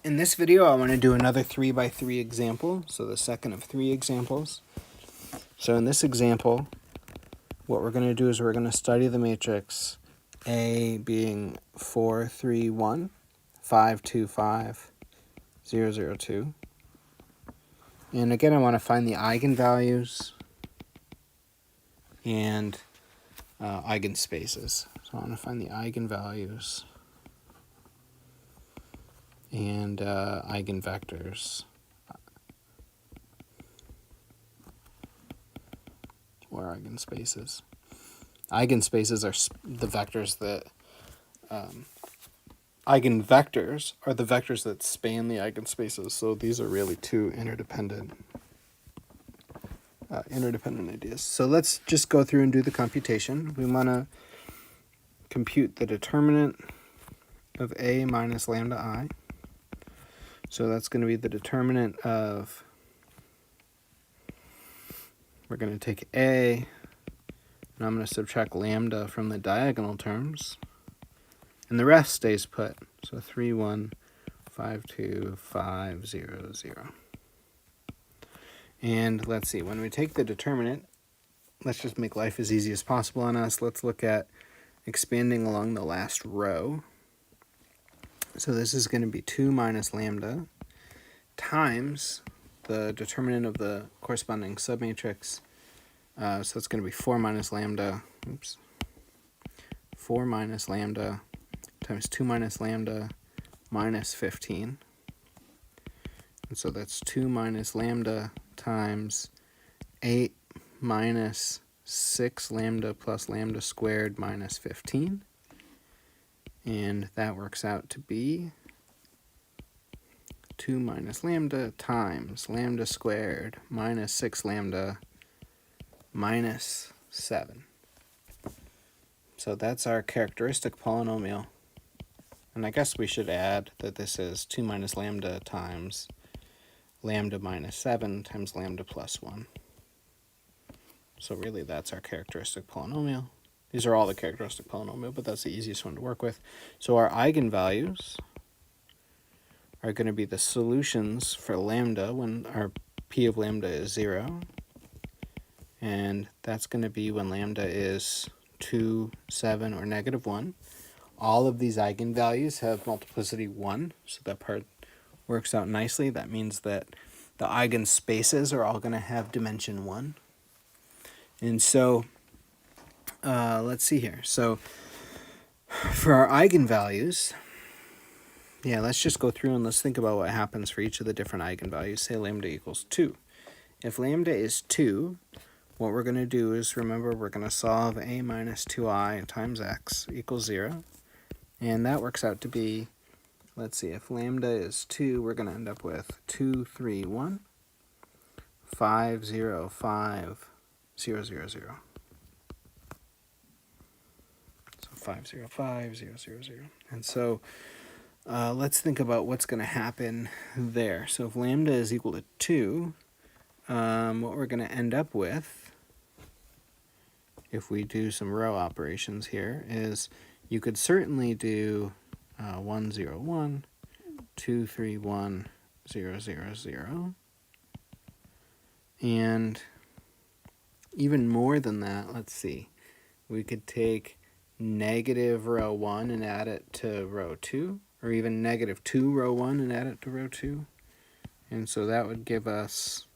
In this video, I want to do another 3x3 example, so the second of 3 examples. So in this example, what we're going to do is we're going to study the matrix A being 4, 3, 1, 5, 2, 5, 0, 0, 2. And again, I want to find the eigenvalues and eigenspaces. So I want to find the eigenvalues and eigenvectors, or eigenspaces. Eigenspaces are the vectors that, eigenvectors are the vectors that span the eigenspaces. So these are really two interdependent ideas. So let's just go through and do the computation. We want to compute the determinant of A minus lambda I. So that's going to be the determinant of, we're going to take A, and I'm going to subtract lambda from the diagonal terms, and the rest stays put. So 3, 1, 5, 2, 5, 0, 0. And let's see, when we take the determinant, let's just make life as easy as possible on us. Let's look at expanding along the last row. So this is going to be 2 minus lambda times the determinant of the corresponding submatrix. So it's going to be 4 minus lambda, 4 minus lambda times 2 minus lambda minus 15. And so that's 2 minus lambda times 8 minus 6 lambda plus lambda squared minus 15. And that works out to be 2 minus lambda times lambda squared minus 6 lambda minus 7. So that's our characteristic polynomial. And I guess we should add that this is 2 minus lambda times lambda minus 7 times lambda plus 1. So really that's our characteristic polynomial. These are all the characteristic polynomial, but that's the easiest one to work with. So our eigenvalues are going to be the solutions for lambda when our p of lambda is 0. And that's going to be when lambda is 2, 7, or negative 1. All of these eigenvalues have multiplicity 1, so that part works out nicely. That means that the eigenspaces are all going to have dimension 1. And so let's see here. So for our eigenvalues, let's just go through and let's think about what happens for each of the different eigenvalues. Say lambda equals 2. If lambda is 2, what we're going to do is, remember, we're going to solve a minus 2i times x equals 0. And that works out to be, let's see, if lambda is 2, we're going to end up with 2, 3, 1, 5, 0, 5, 0, 0, 0. So 5, 0, 5, 0, 0, 0. And so let's think about what's going to happen there. So if lambda is equal to 2, what we're going to end up with, if we do some row operations here, is you could certainly do 1, 0, 1, 2, 3, 1, 0, 0, 0. And even more than that, let's see, we could take negative row 1 and add it to row 2, or even negative 2 row 1 and add it to row 2. And so that would give us,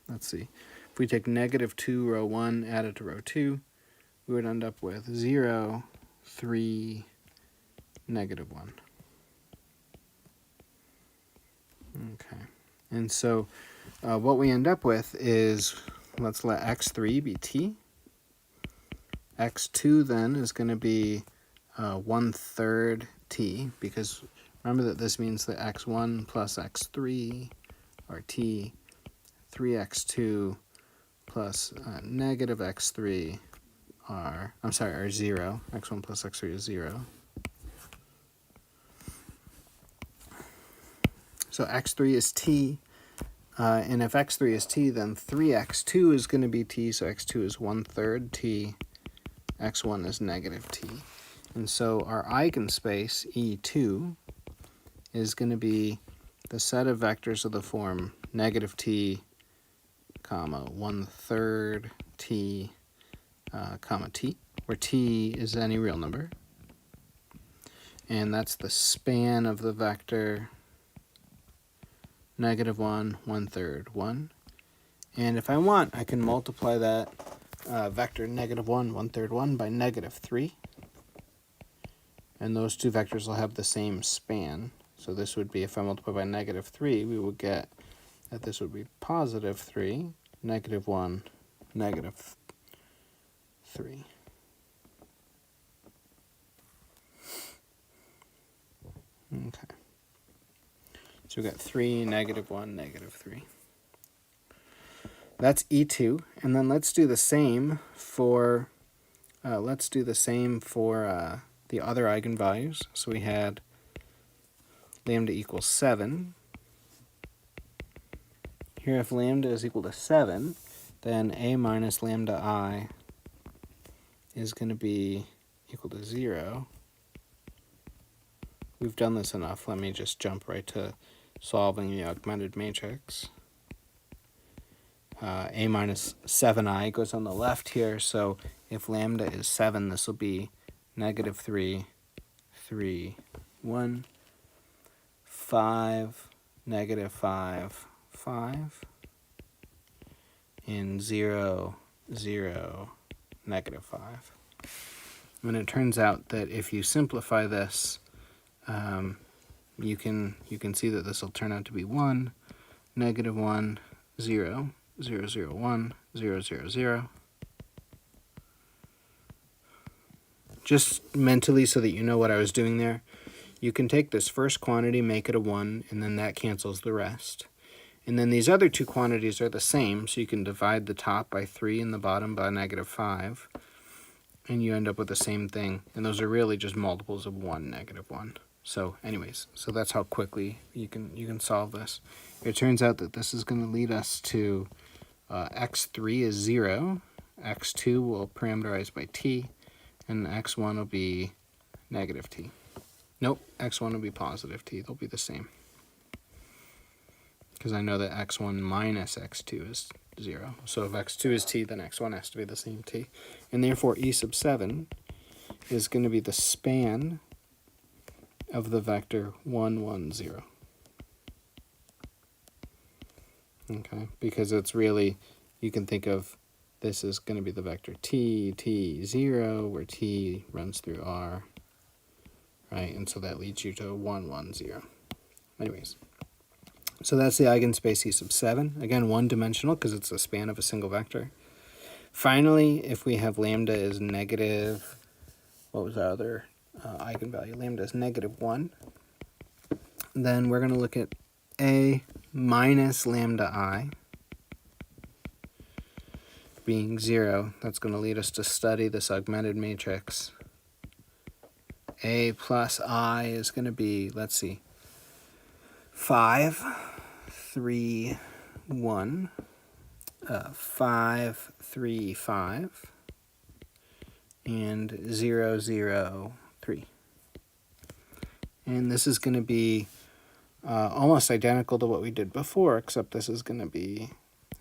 let's see, if we take negative 2 row 1 added to row 2, we would end up with 0, 3, negative 1. Okay, and so what we end up with is, let's let x3 be t. x2 then is going to be 1/3 t, because remember that this means that x1 plus x3 are t, 3x2 plus negative x3 are 0. x1 plus x3 is 0. So x3 is t, and if x3 is t, then 3x2 is going to be t, so x2 is 1/3 t, x1 is negative t. And so our eigenspace, E2, is going to be the set of vectors of the form negative t, comma, 1/3 t, comma t, where t is any real number. And that's the span of the vector -1, 1/3, 1. And if I want, I can multiply that vector -1, 1/3, 1 by -3. And those two vectors will have the same span. So this would be, if I multiply by -3, we would get that this would be +3, -1, -3. Okay. So we got 3, -1, -3. That's E2, and then let's do the same for the other eigenvalues. So we had lambda equals 7. Here, if lambda is equal to 7, then a minus lambda I is going to be equal to 0. We've done this enough. Let me just jump right to solving the augmented matrix. A minus 7i goes on the left here, so if lambda is 7, this will be -3, 3, 1, 5, -5, 5, and 0, 0, -5. And it turns out that if you simplify this, you can see that this will turn out to be 1, -1, 0, 0, 0, 1, 0, 0, 0. Just mentally, so that you know what I was doing there, you can take this first quantity, make it a 1, and then that cancels the rest. And then these other two quantities are the same, so you can divide the top by 3 and the bottom by -5, and you end up with the same thing. And those are really just multiples of 1, -1. So anyways, so that's how quickly you can solve this. It turns out that this is going to lead us to x3 is 0, x2 will parameterize by t, and x1 will be -t. Nope, x1 will be +t. They'll be the same. Because I know that x1 minus x2 is 0. So if x2 is t, then x1 has to be the same t. And therefore, e sub 7 is going to be the span of the vector 1, 1, 0. Okay, because it's really, you can think of this as going to be the vector t, t, 0, where t runs through R, right? And so that leads you to 1, 1, 0. Anyways, so that's the eigenspace e sub 7. Again, one-dimensional because it's the span of a single vector. Finally, if we have lambda is negative, what was our other eigenvalue? Lambda is -1. Then we're going to look at a minus lambda I being 0. That's going to lead us to study this augmented matrix. A plus I is going to be, let's see, 5, 3, 1, 5, 3, 5, and 0, 0, 3. And this is going to be almost identical to what we did before, except this is going to be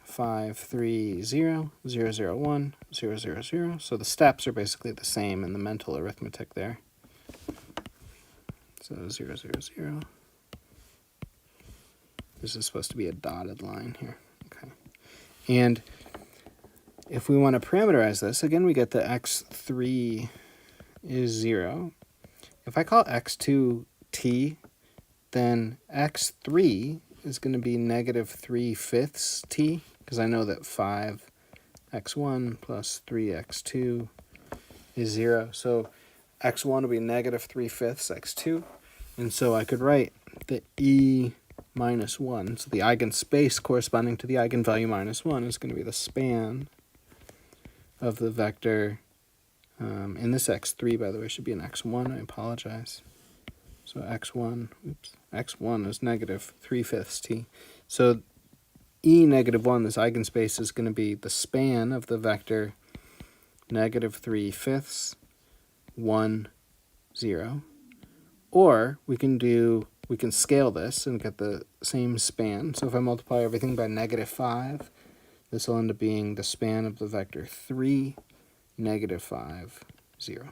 5, 3, 0, 0, 0, 1, 0, 0, 0. So the steps are basically the same in the mental arithmetic there. So 0, 0, 0. This is supposed to be a dotted line here. Okay. And if we want to parameterize this, again, we get that x3 is 0. If I call x2 t, then x3 is going to be -3/5 t, because I know that 5x1 plus 3x2 is 0. So x1 will be -3/5 x2. And so I could write that e minus 1, so the eigenspace corresponding to the eigenvalue -1 is going to be the span of the vector, and this x3, by the way, should be an x1. I apologize. So x1 is -3/5 t. So e -1, this eigenspace, is going to be the span of the vector -3/5, 1, 0. Or we can scale this and get the same span. So if I multiply everything by -5, this will end up being the span of the vector 3, -5, 0.